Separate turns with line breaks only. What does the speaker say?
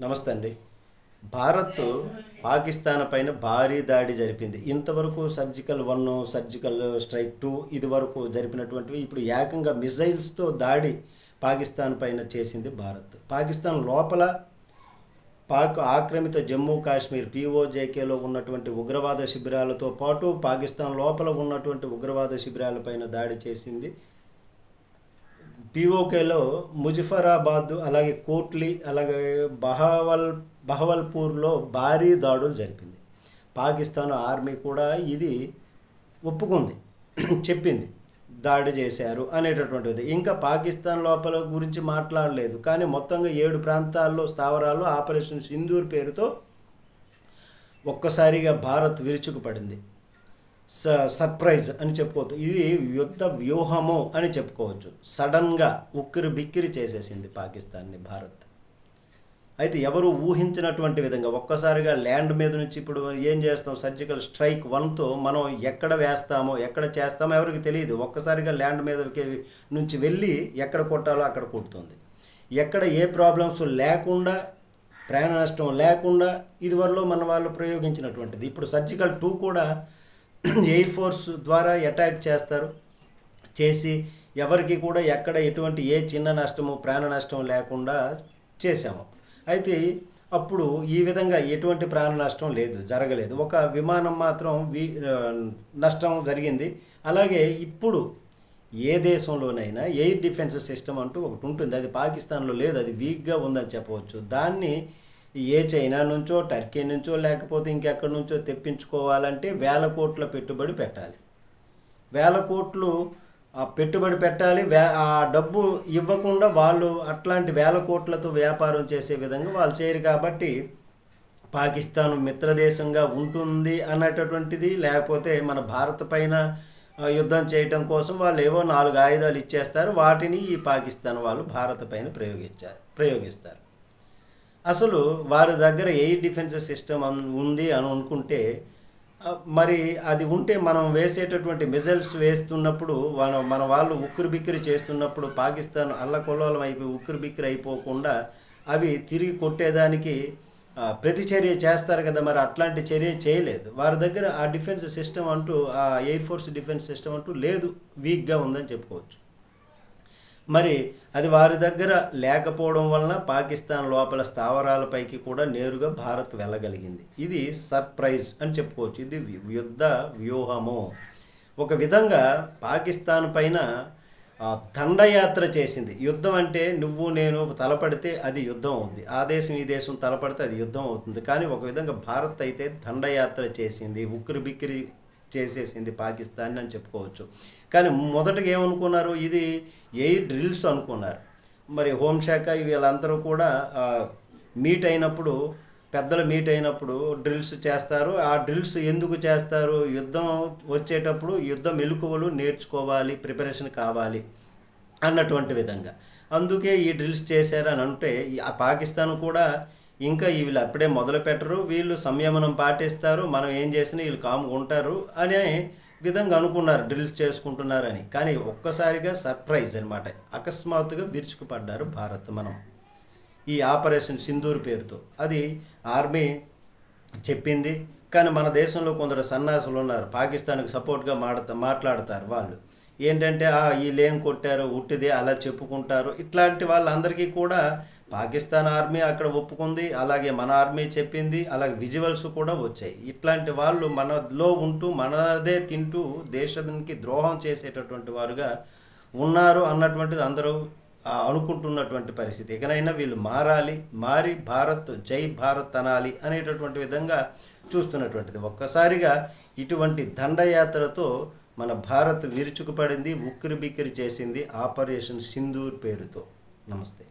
నమస్తే అండి. భారత్ పాకిస్తాన్ పైన భారీ దాడి జరిపింది. ఇంతవరకు సర్జికల్ 1, సర్జికల్ స్ట్రైక్ 2 ఇది వరకు జరిపినటువంటివి ఇప్పుడు ఏకంగా మిసైల్స్తో దాడి పాకిస్తాన్ పైన చేసింది భారత్. పాకిస్తాన్ లోపల పాక్ ఆక్రమిత జమ్మూ కాశ్మీర్ POJKలో ఉన్నటువంటి ఉగ్రవాద శిబిరాలతో పాటు పాకిస్తాన్ లోపల ఉన్నటువంటి ఉగ్రవాద శిబిరాలపైన దాడి చేసింది. POKలో ముజఫరాబాద్, అలాగే కోట్లీ, అలాగే బహవల్పూర్లో భారీ దాడులు జరిపింది. పాకిస్తాన్ ఆర్మీ కూడా ఇది ఒప్పుకుంది, చెప్పింది దాడి చేశారు అనేటటువంటిది. ఇంకా పాకిస్తాన్ లోపల గురించి మాట్లాడలేదు, కానీ మొత్తంగా 7 ప్రాంతాల్లో స్థావరాల్లో ఆపరేషన్ సింధూర్ పేరుతో ఒక్కసారిగా భారత్ విరుచుకుపడింది. సర్ప్రైజ్ అని చెప్పుకోవచ్చు, ఇది యుద్ధ వ్యూహము అని చెప్పుకోవచ్చు. సడన్గా ఉక్కిరి బిక్కిరి చేసేసింది పాకిస్తాన్ని భారత్. అయితే ఎవరు ఊహించినటువంటి విధంగా ఒక్కసారిగా ల్యాండ్ మీద నుంచి ఇప్పుడు ఏం చేస్తాం, సర్జికల్ స్ట్రైక్ 1తో మనం ఎక్కడ వేస్తామో ఎక్కడ చేస్తామో ఎవరికి తెలియదు. ఒక్కసారిగా ల్యాండ్ మీద నుంచి వెళ్ళి ఎక్కడ కొట్టాలో అక్కడ కొడుతుంది. ఎక్కడ ఏ ప్రాబ్లమ్స్ లేకుండా, ప్రాణ నష్టం లేకుండా ఇదివరలో మన వాళ్ళు ప్రయోగించినటువంటిది. ఇప్పుడు సర్జికల్ 2 కూడా ఎయిర్ ఫోర్స్ ద్వారా అటాక్ చేసి ఎవరికి కూడా ఎక్కడ ఎటువంటి ఏ చిన్న నష్టము ప్రాణ నష్టం లేకుండా చేశాము. అయితే అప్పుడు ఈ విధంగా ఎటువంటి ప్రాణ నష్టం జరగలేదు. ఒక విమానం మాత్రం నష్టం జరిగింది. అలాగే ఇప్పుడు ఏ దేశంలోనైనా ఎయిర్ డిఫెన్స్ సిస్టమ్ అంటూ ఒకటి ఉంటుంది. అది పాకిస్తాన్లో లేదు, అది వీక్గా ఉందని చెప్పవచ్చు. దాన్ని ఏ చైనా నుంచో, టర్కీ నుంచో, లేకపోతే ఇంకెక్కడి నుంచో తెప్పించుకోవాలంటే వేల కోట్ల పెట్టుబడి పెట్టాలి. వేల కోట్లు పెట్టుబడి పెట్టాలి. ఆ డబ్బు ఇవ్వకుండా వాళ్ళు అట్లాంటి వేల కోట్లతో వ్యాపారం చేసే విధంగా వాళ్ళు చేయరు. కాబట్టి పాకిస్తాన్ మిత్రదేశంగా ఉంటుంది అన్నటువంటిది, లేకపోతే మన భారత్ పైన యుద్ధం చేయటం కోసం వాళ్ళు ఏవో 4 ఆయుధాలు ఇచ్చేస్తారు. వాటిని ఈ పాకిస్తాన్ వాళ్ళు భారత్ పైన ప్రయోగిస్తారు. అసలు వారి దగ్గర ఎయిర్ డిఫెన్స్ సిస్టమ్ ఉంది అని అనుకుంటే, మరి అది ఉంటే మనం వేసేటటువంటి మిజైల్స్ వేస్తున్నప్పుడు మన వాళ్ళు ఉక్కిరి బిక్కిరి చేస్తున్నప్పుడు పాకిస్తాన్ అల్లకొల్లోలం అయిపోయి ఉక్కిరి బిక్కిరి అయిపోకుండా అవి తిరిగి కొట్టేదానికి ప్రతిచర్య చేస్తారు కదా. మరి అట్లాంటి చర్య చేయలేదు. వారి దగ్గర ఆ డిఫెన్స్ సిస్టమ్ అంటూ, ఆ ఎయిర్ ఫోర్స్ డిఫెన్స్ సిస్టమ్ అంటూ లేదు, వీక్గా ఉందని చెప్పుకోవచ్చు. మరి అది వారి దగ్గర లేకపోవడం వలన పాకిస్తాన్ లోపల స్థావరాలపైకి కూడా నేరుగా భారత్ వెళ్ళగలిగింది. ఇది సర్ప్రైజ్ అని చెప్పుకోవచ్చు. ఇది యుద్ధ వ్యూహము. ఒక విధంగా పాకిస్తాన్ పైన దండయాత్ర చేసింది. యుద్ధం అంటే నువ్వు నేను తలపడితే అది యుద్ధం అవుతుంది, ఆ దేశం ఈ దేశం తలపడితే అది యుద్ధం అవుతుంది. కానీ ఒక విధంగా భారత్ అయితే దండయాత్ర చేసింది, ఉక్కిరి బిక్కిరి చేసేసింది పాకిస్తాన్ అని చెప్పుకోవచ్చు. కానీ మొదటగా ఏమనుకున్నారు, ఇది ఎయిర్ డ్రిల్స్ అనుకున్నారు. మరి హోంశాఖ వీళ్ళందరూ కూడా పెద్దలు మీట్ అయినప్పుడు డ్రిల్స్ చేస్తారు. ఆ డ్రిల్స్ ఎందుకు చేస్తారు, యుద్ధం వచ్చేటప్పుడు యుద్ధ మెలకువలు నేర్చుకోవాలి, ప్రిపరేషన్ కావాలి అన్నటువంటి విధంగా. అందుకే ఈ డ్రిల్స్ చేశారని అంటే ఆ పాకిస్తాన్ కూడా ఇంకా వీళ్ళు అప్పుడే మొదలు పెట్టరు, వీళ్ళు సంయమనం పాటిస్తారు, మనం ఏం చేసినా వీళ్ళు కాముగా ఉంటారు అనే విధంగా అనుకున్నారు, డ్రిల్స్ చేసుకుంటున్నారని. కానీ ఒక్కసారిగా సర్ప్రైజ్ అనమాట, అకస్మాత్తుగా విరుచుకుపడ్డారు భారత్. మనం ఈ ఆపరేషన్ సింధూర్ పేరుతో అది ఆర్మీ చెప్పింది. కానీ మన దేశంలో కొందరు సన్నాసులు ఉన్నారు, పాకిస్తాన్కి సపోర్ట్గా మాట్లాడతారు. వాళ్ళు ఏంటంటే వీళ్ళేం కొట్టారో ఉట్టిదే అలా చెప్పుకుంటారు. ఇట్లాంటి వాళ్ళందరికీ కూడా పాకిస్తాన్ ఆర్మీ అక్కడ ఒప్పుకుంది, అలాగే మన ఆర్మీ చెప్పింది, అలాగే విజువల్స్ కూడా వచ్చాయి. ఇట్లాంటి వాళ్ళు మనలో ఉంటూ మనదే తింటూ దేశానికి ద్రోహం చేసేటటువంటి వారుగా ఉన్నారు అన్నటువంటిది అందరూ అనుకుంటున్నటువంటి పరిస్థితి. ఇకనైనా వీళ్ళు మారి భారత్ జై భారత్ అనాలి అనేటటువంటి విధంగా చూస్తున్నటువంటిది. ఒక్కసారిగా ఇటువంటి దండయాత్రతో మన భారత్ విరుచుకుపడింది, ఉక్కిరి బిక్కిరి చేసింది ఆపరేషన్ సింధూర్ పేరుతో. నమస్తే.